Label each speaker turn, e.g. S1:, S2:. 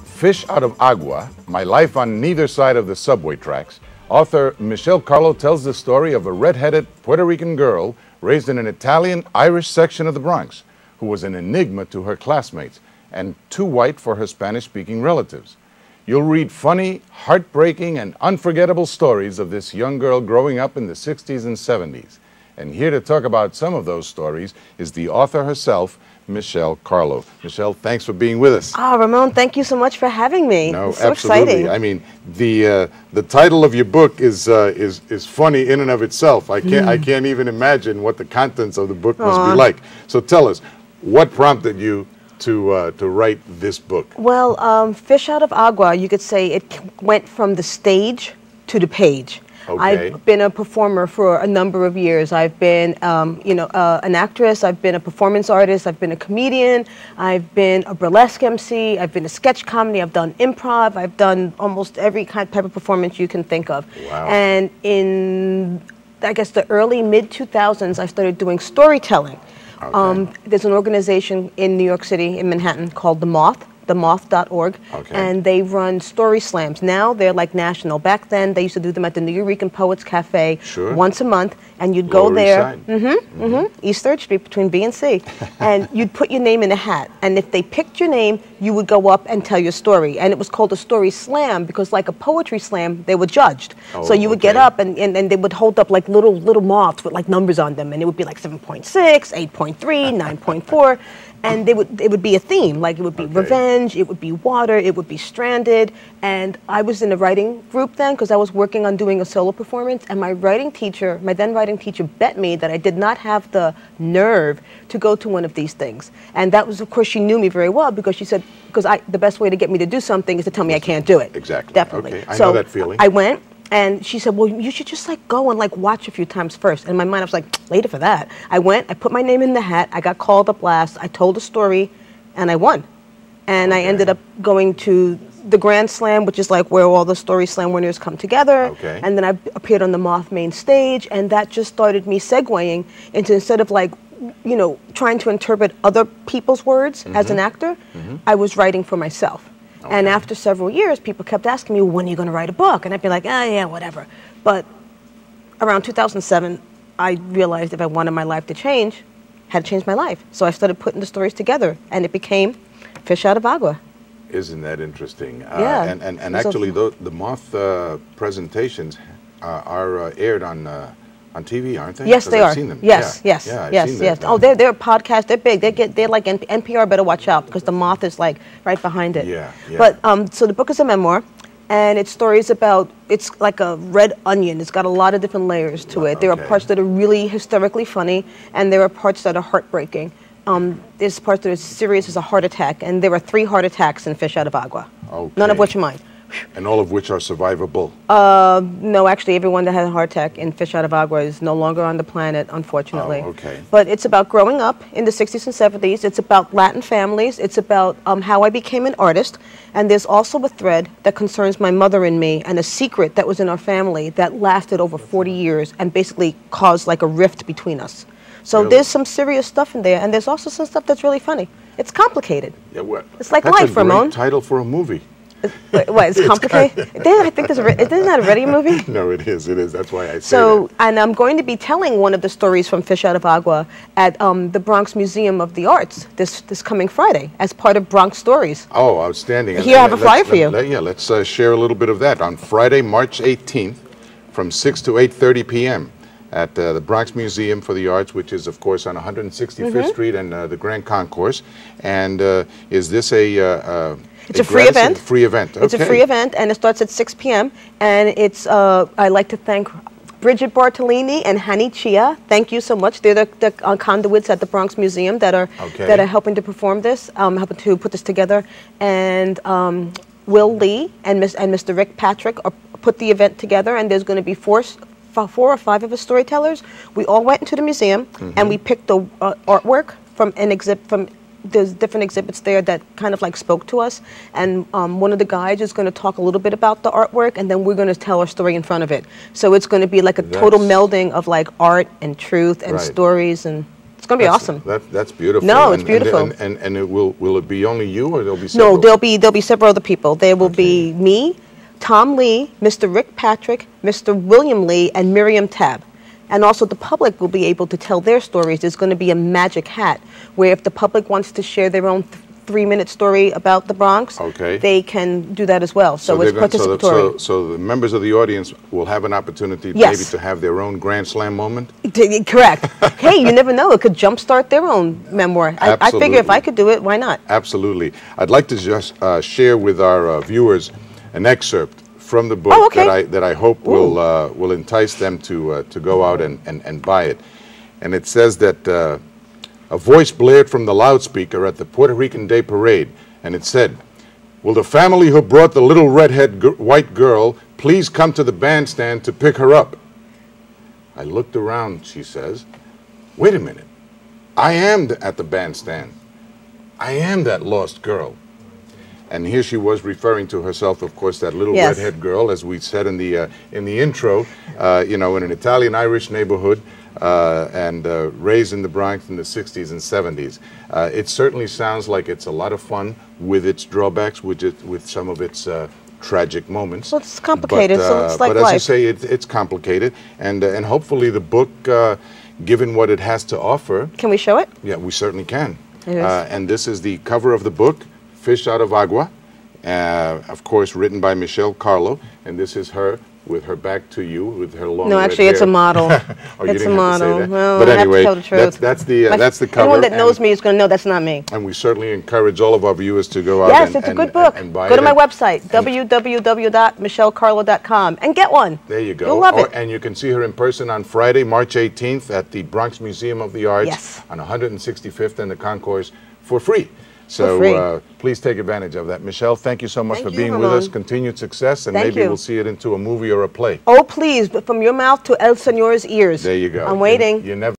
S1: Fish Out of Agua, My Life on Neither Side of the Subway Tracks, author Michele Carlo tells the story of a red-headed Puerto Rican girl raised in an Italian-Irish section of the Bronx who was an enigma to her classmates and too white for her Spanish-speaking relatives. You'll read funny, heartbreaking, and unforgettable stories of this young girl growing up in the 60s and 70s. And here to talk about some of those stories is the author herself, Michele Carlo. Michele, thanks for being with us.
S2: Oh, Ramon, thank you so much for having me.
S1: No,
S2: it's so
S1: absolutely.
S2: Exciting.
S1: I mean, the title of your book is funny in and of itself. I can't even imagine what the contents of the book must be like. So tell us, what prompted you to write this book?
S2: Well, Fish Out of Agua, you could say it went from the stage to the page.
S1: Okay.
S2: I've been a performer for a number of years. I've been, an actress. I've been a performance artist. I've been a comedian. I've been a burlesque MC. I've been a sketch comedy. I've done improv. I've done almost every type of performance you can think of.
S1: Wow.
S2: And in, I guess, the early mid-2000s, I started doing storytelling.
S1: Okay.
S2: There's an organization in New York City, in Manhattan, called The Moth. themoth.org, and they run story slams. Now they're like national. Back then, they used to do them at the New Eurekan Poets Cafe once a month, and you'd go there, East 3rd Street between B and C, and you'd put your name in a hat, and if they picked your name, you would go up and tell your story, and it was called a story slam because, like a poetry slam, they were judged. So you would get up, and they would hold up like little moths with like numbers on them, and it would be like 7.6, 8.3, 9.4. And it would be a theme, like it would be revenge, it would be water, it would be stranded. And I was in a writing group then because I was working on doing a solo performance. And my then writing teacher bet me that I did not have the nerve to go to one of these things. And that was, of course, she knew me very well because she said, the best way to get me to do something is to tell me I can't do it.
S1: Exactly.
S2: Definitely.
S1: Okay. I know that feeling.
S2: I went. And she said, well, you should just like go and like watch a few times first. And in my mind, I was like, later for that. I went, I put my name in the hat, I got called up last, I told a story, and I won. And I ended up going to the Grand Slam, which is like where all the story slam winners come together. And then I appeared on the Moth main stage, and that just started me segueing into, instead of like, trying to interpret other people's words as an actor, I was writing for myself. And after several years, people kept asking me, when are you going to write a book? And I'd be like, yeah, whatever. But around 2007, I realized if I wanted my life to change, I had to change my life. So I started putting the stories together, and it became Fish Out of Agua.
S1: Isn't that interesting?
S2: Yeah.
S1: And actually, the Moth presentations are aired on TV, aren't they?
S2: Yes, they are.
S1: I've seen them.
S2: Yes.
S1: Oh,
S2: they're a podcast. They're big. They're like NPR. Better watch out because the Moth is like right behind it.
S1: Yeah.
S2: But so the book is a memoir, and it's stories about. It's like a red onion. It's got a lot of different layers to it. There are parts that are really hysterically funny, and there are parts that are heartbreaking. There's parts that are serious as a heart attack, and there are 3 heart attacks in Fish Out of Agua. None of which are mine.
S1: And all of which are survivable?
S2: No, actually, everyone that had a heart attack in Fish Out of Agua is no longer on the planet, unfortunately. But it's about growing up in the 60s and 70s. It's about Latin families. It's about how I became an artist. And there's also a thread that concerns my mother and me, and a secret that was in our family that lasted over 40 years and basically caused like a rift between us. So there's some serious stuff in there, and there's also some stuff that's really funny. It's complicated.
S1: Yeah,
S2: it's like life, Ramon.
S1: That's a great title for a movie.
S2: What, it's complicated? I think isn't that already a movie?
S1: No, it is. That's why I say
S2: so, that. And I'm going to be telling one of the stories from Fish Out of Agua at the Bronx Museum of the Arts this coming Friday as part of Bronx Stories.
S1: Oh, outstanding.
S2: Here, I have a flyer for you.
S1: Let's share a little bit of that. On Friday, March 18th, from 6 to 8:30 p.m. at the Bronx Museum for the Arts, which is, of course, on 165th Street and the Grand Concourse. And is this
S2: it's a free event.
S1: Free event.
S2: It's a free event, and it starts at 6 p.m. And it's. I'd like to thank Bridget Bartolini and Hani Chia. Thank you so much. They're the conduits at the Bronx Museum that are helping to perform this, helping to put this together. And Will Lee and Mr. Rick Patrick put the event together. And there's going to be 4 or 5 of us storytellers. We all went into the museum and we picked the artwork from an exhibit from. There's different exhibits there that kind of like spoke to us, and one of the guides is going to talk a little bit about the artwork, and then we're going to tell our story in front of it. So it's going to be like a total melding of like art and truth and stories, and It's going to be awesome.
S1: That's beautiful.
S2: No, it's beautiful.
S1: And it will it be only you, or there'll be several?
S2: No, there'll be several other people. There will be me, Tom Lee, Mr. Rick Patrick, Mr. William Lee, and Miriam Tab. And also the public will be able to tell their stories. There's going to be a magic hat where if the public wants to share their own 3-minute story about the Bronx, they can do that as well. So it's participatory.
S1: So the members of the audience will have an opportunity maybe to have their own Grand Slam moment?
S2: Correct. Hey, you never know. It could jumpstart their own memoir. I figure if I could do it, why not?
S1: Absolutely. I'd like to just share with our viewers an excerpt from the book that I hope will entice them to go out and buy it. And it says that a voice blared from the loudspeaker at the Puerto Rican Day Parade, and it said, "Will the family who brought the little redhead white girl please come to the bandstand to pick her up?" I looked around, she says. Wait a minute. I am at the bandstand. I am that lost girl. And here she was referring to herself, of course, that little redhead girl, as we said in the intro, you know, in an Italian-Irish neighborhood, and raised in the Bronx in the 60s and 70s. It certainly sounds like it's a lot of fun with its drawbacks, with some of its tragic moments.
S2: Well, it's complicated, so it's like
S1: life. But as you say,
S2: it's
S1: complicated, and hopefully the book, given what it has to offer...
S2: Can we show it?
S1: Yeah, we certainly can. And this is the cover of the book, Fish Out of Agua, of course, written by Michele Carlo, and this is her with her back to you, with her long
S2: No, actually, it's a model. It's a model. Well,
S1: but anyway,
S2: I have to tell the truth.
S1: that's the cover.
S2: Anyone that knows me is going to know that's not me.
S1: And we certainly encourage all of our viewers to go out
S2: it's a good book.
S1: and buy it.
S2: Go to my website, www.michellecarlo.com, and get one.
S1: There you go.
S2: You'll love it.
S1: And you can see her in person on Friday, March 18th at the Bronx Museum of the Arts on 165th and the Concourse for free. So please take advantage of that. Michele, thank you so much for being with us. Continued success, and maybe we'll see it into a movie or a play.
S2: Oh, please, but from your mouth to El Senor's ears.
S1: There you go.
S2: I'm waiting.
S1: You never